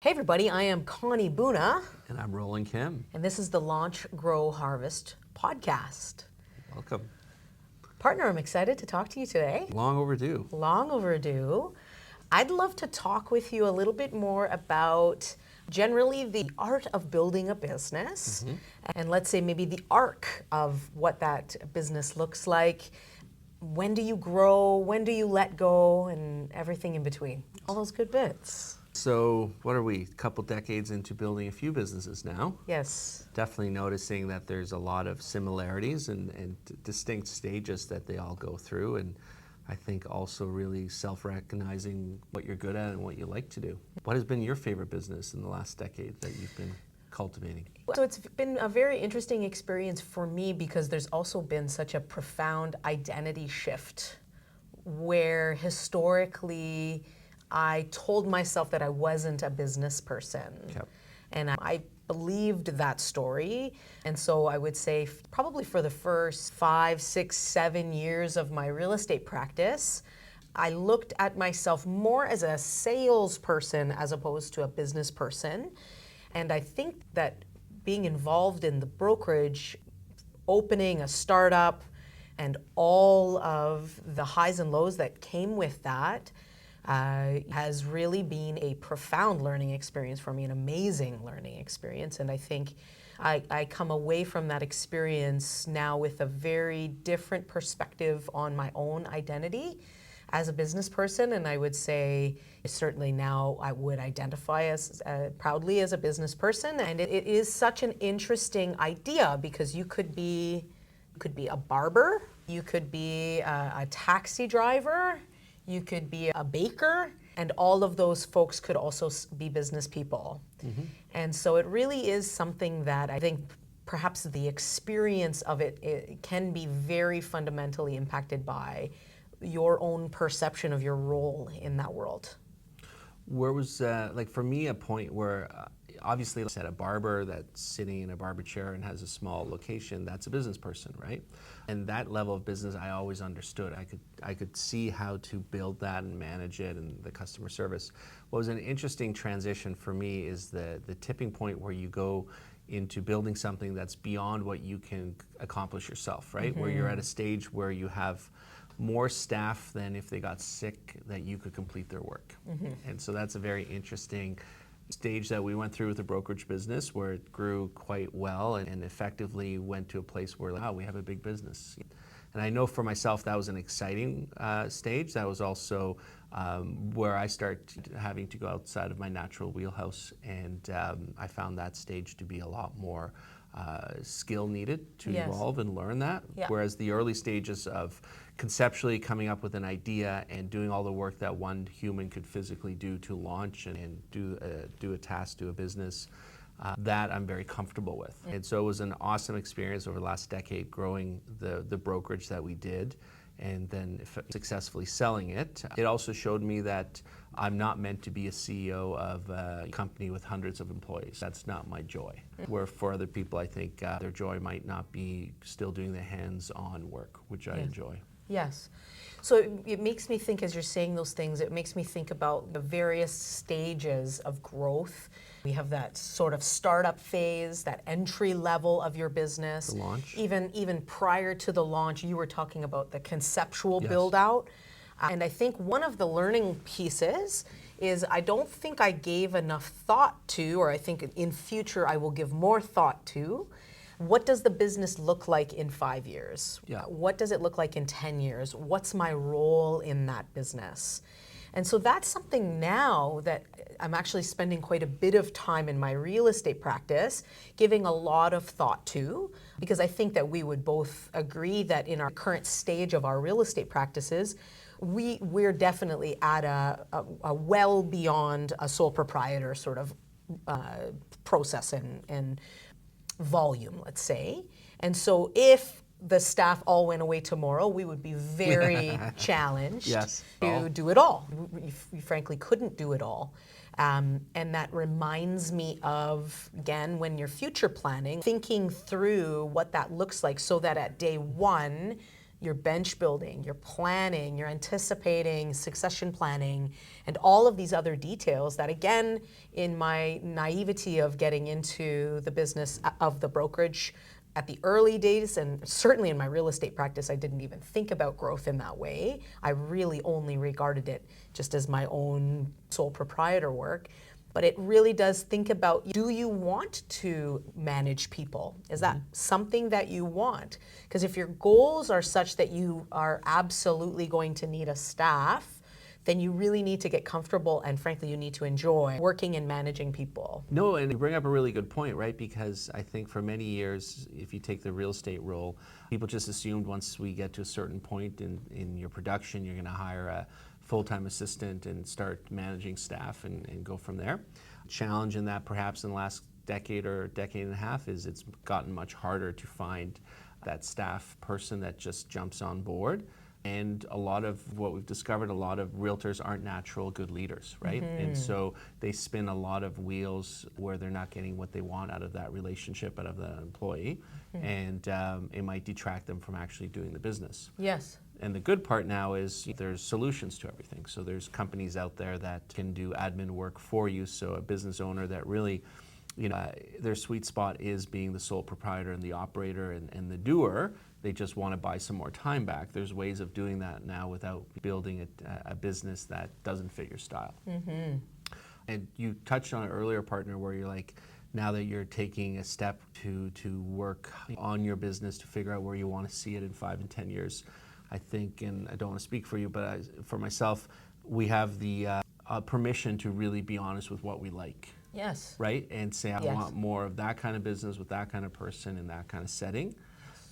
Hey everybody, I am Connie Buna, And I'm Roland Kym. and this is the Launch, Grow, Harvest podcast. Welcome. Partner, I'm excited to talk to you today. Long overdue. Long overdue. I'd love to talk with you a little bit more about generally the art of building a business, and let's say maybe the arc of what that business looks like. When do you grow? When do you let go? And everything in between. All those good bits. So, what are we? A couple decades into building a few businesses now. Yes. Definitely noticing that there's a lot of similarities and distinct stages that they all go through. And I think also really self-recognizing what you're good at and what you like to do. What has been your favorite business in the last decade that you've been cultivating? So it's been a very interesting experience for me because there's also been such a profound identity shift where historically I told myself that I wasn't a business person. Yep. And I believed that story. And so I would say probably for the first 5, 6, 7 years of my real estate practice, I looked at myself more as a salesperson as opposed to a business person. And I think that being involved in the brokerage, opening a startup, and all of the highs and lows that came with that has really been a profound learning experience for me, an amazing learning experience. And I think I come away from that experience now with a very different perspective on my own identity as a business person. And I would say certainly now I would identify as proudly as a business person. And it is such an interesting idea because you could be a barber, you could be a taxi driver, you could be a baker, and all of those folks could also be business people. And so it really is something that I think perhaps the experience of it can be very fundamentally impacted by your own perception of your role in that world. Where was, like for me, a point where obviously, like I said, a barber that's sitting in a barber chair and has a small location, that's a business person, right? And that level of business I always understood. I could see how to build that and manage it and the customer service. What was an interesting transition for me is the tipping point where you go into building something that's beyond what you can accomplish yourself, right? Where you're at a stage where you have more staff than if they got sick that you could complete their work. And so that's a very interesting stage that we went through with the brokerage business where it grew quite well and effectively went to a place where, wow, we have a big business. And I know for myself that was an exciting stage. That was also where I started having to go outside of my natural wheelhouse, and I found that stage to be a lot more skill needed to evolve and learn that. Whereas the early stages of conceptually coming up with an idea and doing all the work that one human could physically do to launch and do a task, do a business, that I'm very comfortable with. And so it was an awesome experience over the last decade growing the brokerage that we did and then successfully selling it. It also showed me that I'm not meant to be a CEO of a company with hundreds of employees. That's not my joy. Where for other people, I think their joy might not be still doing the hands-on work, which I enjoy. Yes. So it makes me think, as you're saying those things, it makes me think about the various stages of growth. We have that sort of startup phase, that entry level of your business. The launch. Even prior to the launch, you were talking about the conceptual build out. And I think one of the learning pieces is I don't think I gave enough thought to, or I think in future I will give more thought to, what does the business look like in 5 years? What does it look like in 10 years? What's my role in that business? And so that's something now that I'm actually spending quite a bit of time in my real estate practice, giving a lot of thought to, because I think that we would both agree that in our current stage of our real estate practices, we're definitely at a well beyond a sole proprietor sort of process and volume, let's say. And so if the staff all went away tomorrow, we would be very challenged to do it all. We frankly couldn't do it all. And that reminds me of, again, when you're future planning, thinking through what that looks like so that at day one, your bench building, your planning, you're anticipating succession planning, and all of these other details that, again, in my naivety of getting into the business of the brokerage at the early days, and certainly in my real estate practice, I didn't even think about growth in that way. I really only regarded it just as my own sole proprietor work. But it really does think about, do you want to manage people? Is that something that you want? Because if your goals are such that you are absolutely going to need a staff, then you really need to get comfortable, and frankly, you need to enjoy working and managing people. No, and you bring up a really good point, right? Because I think for many years, if you take the real estate role, people just assumed once we get to a certain point in your production, you're going to hire a full-time assistant and start managing staff and go from there. Challenge in that perhaps in the last decade or decade and a half is it's gotten much harder to find that staff person that just jumps on board. And a lot of what we've discovered, a lot of realtors aren't natural good leaders, right? And so they spin a lot of wheels where they're not getting what they want out of that relationship, out of the employee, and it might detract them from actually doing the business. Yes. And the good part now is there's solutions to everything. So there's companies out there that can do admin work for you. So a business owner that really, their sweet spot is being the sole proprietor and the operator and the doer. They just want to buy some more time back. There's ways of doing that now without building a business that doesn't fit your style. And you touched on an earlier, partner, where you're like, now that you're taking a step to work on your business to figure out where you want to see it in 5 and 10 years, I think, and I don't want to speak for you, but for myself, we have the permission to really be honest with what we like. Yes. Right? And say, I want more of that kind of business with that kind of person in that kind of setting.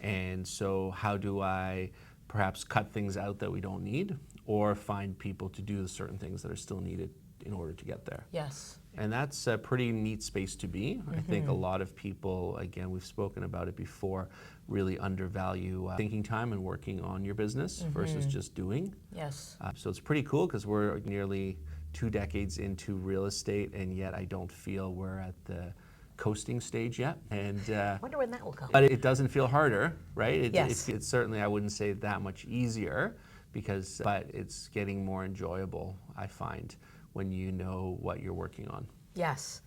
And so how do I perhaps cut things out that we don't need, or find people to do the certain things that are still needed in order to get there? Yes. And that's a pretty neat space to be. I think a lot of people, again, we've spoken about it before, really undervalue thinking time and working on your business versus just doing. Yes. So it's pretty cool because we're nearly 2 decades into real estate, and yet I don't feel we're at the coasting stage yet. And I wonder when that will come. but it doesn't feel harder, right? Yes. It's certainly, I wouldn't say that much easier, but it's getting more enjoyable, I find, when you know what you're working on. Yes.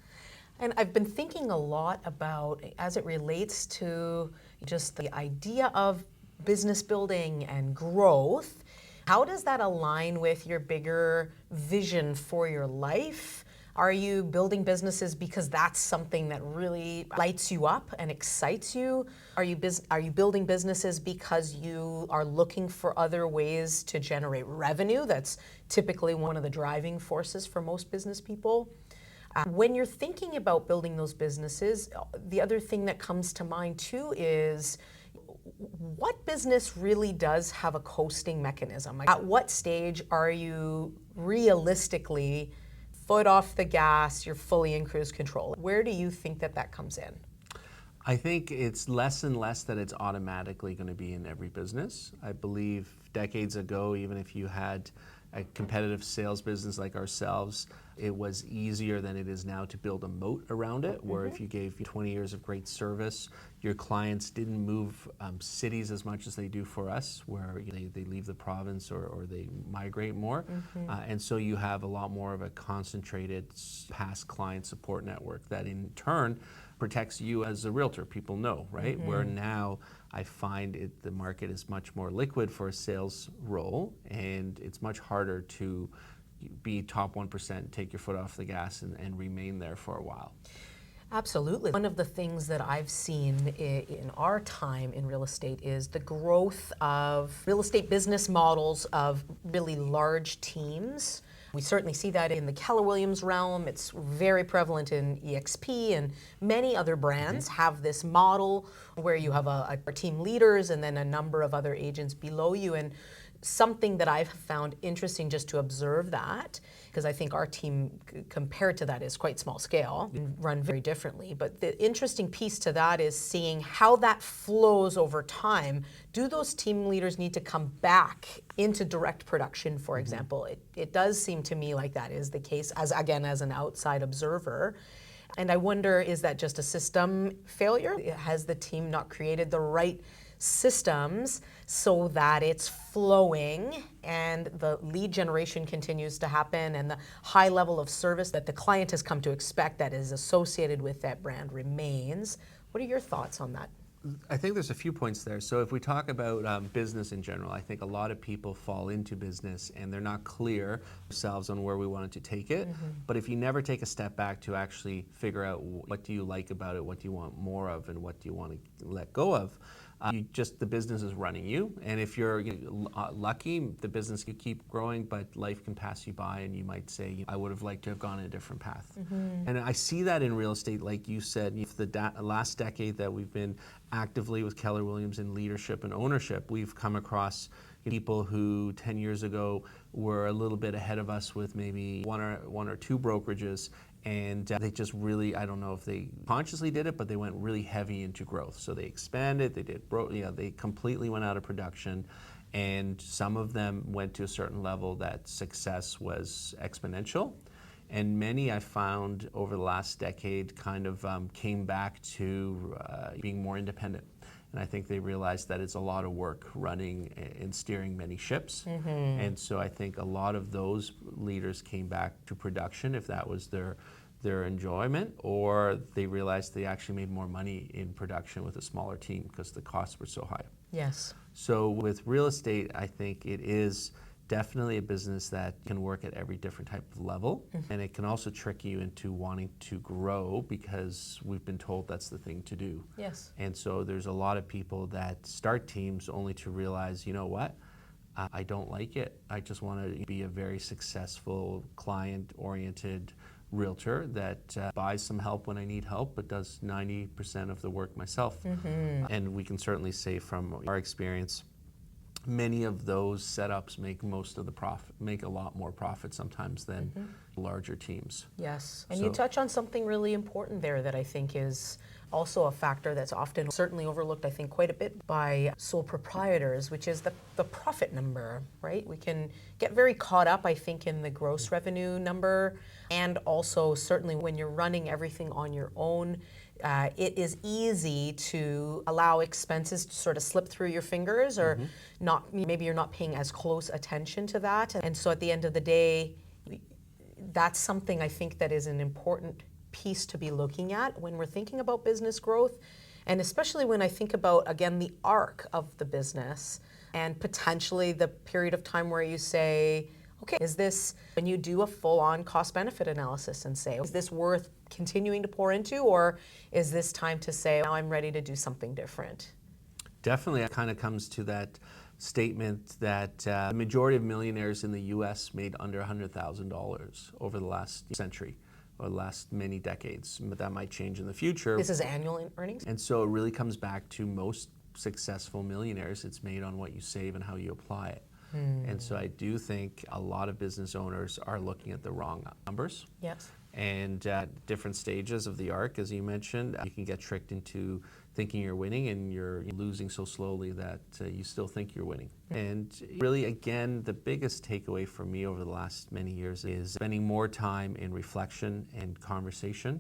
And I've been thinking a lot about, as it relates to just the idea of business building and growth, how does that align with your bigger vision for your life? Are you building businesses because that's something that really lights you up and excites you? Are you building businesses because you are looking for other ways to generate revenue? That's typically one of the driving forces for most business people. When you're thinking about building those businesses, the other thing that comes to mind too is, what business really does have a coasting mechanism? At what stage are you realistically foot off the gas, you're fully in cruise control? Where do you think that comes in? I think it's less and less that it's automatically going to be in every business. I believe decades ago, even if you had a competitive sales business like ourselves, it was easier than it is now to build a moat around it, where if you gave 20 years of great service, your clients didn't move cities as much as they do for us, where they leave the province or they migrate more. And so you have a lot more of a concentrated past client support network that in turn protects you as a realtor. People know, right? Where now I find the market is much more liquid for a sales role, and it's much harder to be top 1%, take your foot off the gas and remain there for a while. Absolutely. One of the things that I've seen in our time in real estate is the growth of real estate business models of really large teams. We certainly see that in the Keller Williams realm. It's very prevalent in EXP, and many other brands have this model where you have a team leaders and then a number of other agents below you. And something that I've found interesting just to observe that, because I think our team compared to that is quite small scale and run very differently. But the interesting piece to that is seeing how that flows over time. Do those team leaders need to come back into direct production, for example? It does seem to me like that is the case, as an outside observer. And I wonder, is that just a system failure? Has the team not created the right systems so that it's flowing and the lead generation continues to happen and the high level of service that the client has come to expect that is associated with that brand remains. What are your thoughts on that? I think there's a few points there. So if we talk about business in general, I think a lot of people fall into business and they're not clear themselves on where we wanted to take it. But if you never take a step back to actually figure out what do you like about it, what do you want more of, and what do you want to let go of, the business is running you. And if you're lucky, the business could keep growing, but life can pass you by and you might say, I would have liked to have gone in a different path. And I see that in real estate, like you said, if the last decade that we've been actively with Keller Williams in leadership and ownership, we've come across people who 10 years ago were a little bit ahead of us with maybe one or two brokerages, and they just really, I don't know if they consciously did it, but they went really heavy into growth. So they expanded, they completely went out of production, and some of them went to a certain level that success was exponential. And many I found over the last decade kind of came back to being more independent. And I think they realized that it's a lot of work running and steering many ships. And so I think a lot of those leaders came back to production if that was their enjoyment, or they realized they actually made more money in production with a smaller team because the costs were so high. Yes. So with real estate, I think it is definitely a business that can work at every different type of level, and it can also trick you into wanting to grow because we've been told that's the thing to do. Yes. And so there's a lot of people that start teams only to realize, you know what, I don't like it. I just want to be a very successful, client-oriented realtor that buys some help when I need help, but does 90% of the work myself. And we can certainly say from our experience, many of those setups make most of the profit, make a lot more profit sometimes than larger teams. Yes, and you touch on something really important there that I think is also a factor that's often certainly overlooked, I think, quite a bit by sole proprietors, which is the profit number, right? We can get very caught up, I think, in the gross revenue number, and also certainly when you're running everything on your own, it is easy to allow expenses to sort of slip through your fingers, or not. Maybe you're not paying as close attention to that, and so at the end of the day, that's something I think that is an important piece to be looking at when we're thinking about business growth, and especially when I think about, again, the arc of the business and potentially the period of time where you say, okay, is this, when you do a full-on cost-benefit analysis and say, is this worth continuing to pour into, or is this time to say, now I'm ready to do something different? Definitely, it kind of comes to that statement that the majority of millionaires in the U.S. made under $100,000 over the last century, or the last many decades, but that might change in the future. This is annual earnings? And so it really comes back to most successful millionaires, it's made on what you save and how you apply it. And so I do think a lot of business owners are looking at the wrong numbers. Yes. And at different stages of the arc, as you mentioned, you can get tricked into thinking you're winning and you're losing so slowly that you still think you're winning. And really, again, the biggest takeaway for me over the last many years is spending more time in reflection and conversation,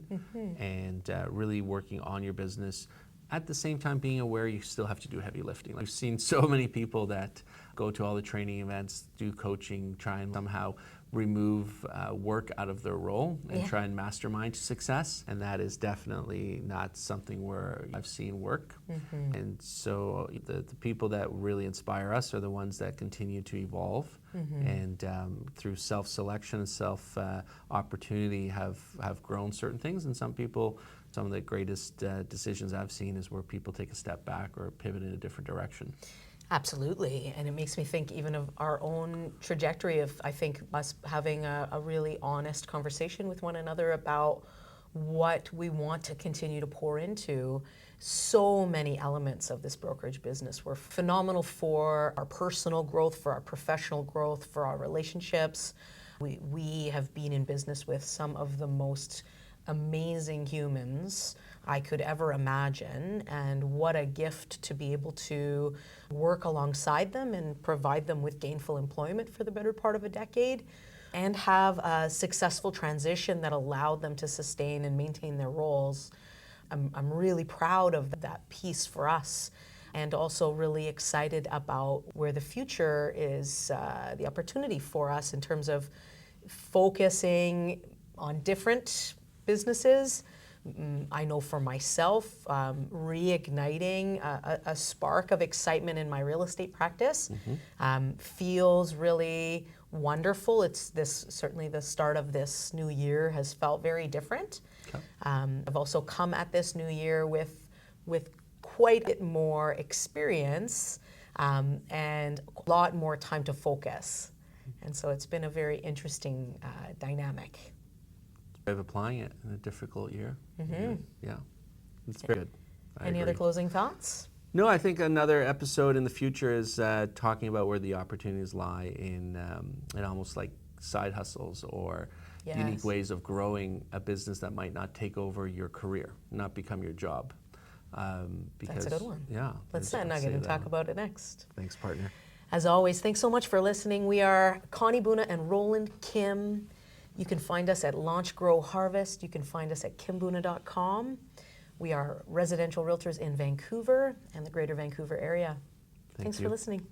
and really working on your business. At the same time, being aware you still have to do heavy lifting. I've seen so many people that go to all the training events, do coaching, try and somehow remove work out of their role and try and mastermind to success. And that is definitely not something where I've seen work. And so the people that really inspire us are the ones that continue to evolve and through self-selection and self-opportunity have grown certain things. And some people, some of the greatest decisions I've seen is where people take a step back or pivot in a different direction. Absolutely, and it makes me think even of our own trajectory of, I think, us having a really honest conversation with one another about what we want to continue to pour into. So many elements of this brokerage business were phenomenal for our personal growth, for our professional growth, for our relationships. We have been in business with some of the most amazing humans I could ever imagine, and what a gift to be able to work alongside them and provide them with gainful employment for the better part of a decade, and have a successful transition that allowed them to sustain and maintain their roles. I'm really proud of that piece for us. and also really excited about where the future is, the opportunity for us in terms of focusing on different businesses. I know for myself, reigniting a spark of excitement in my real estate practice feels really wonderful. It's certainly the start of this new year has felt very different. Okay. I've also come at this new year with quite a bit more experience and a lot more time to focus. And so it's been a very interesting dynamic. Of applying it in a difficult year. Yeah, it's very good. Any other closing thoughts? No, I think another episode in the future is talking about where the opportunities lie in almost like side hustles or unique ways of growing a business that might not take over your career, not become your job. That's a good one. Yeah. Let's set a nugget and talk about it next. Thanks, partner. As always, thanks so much for listening. We are Connie Buna and Roland Kym. You can find us at Launch Grow Harvest. You can find us at kymbuna.com. We are residential realtors in Vancouver and the greater Vancouver area. Thanks for listening.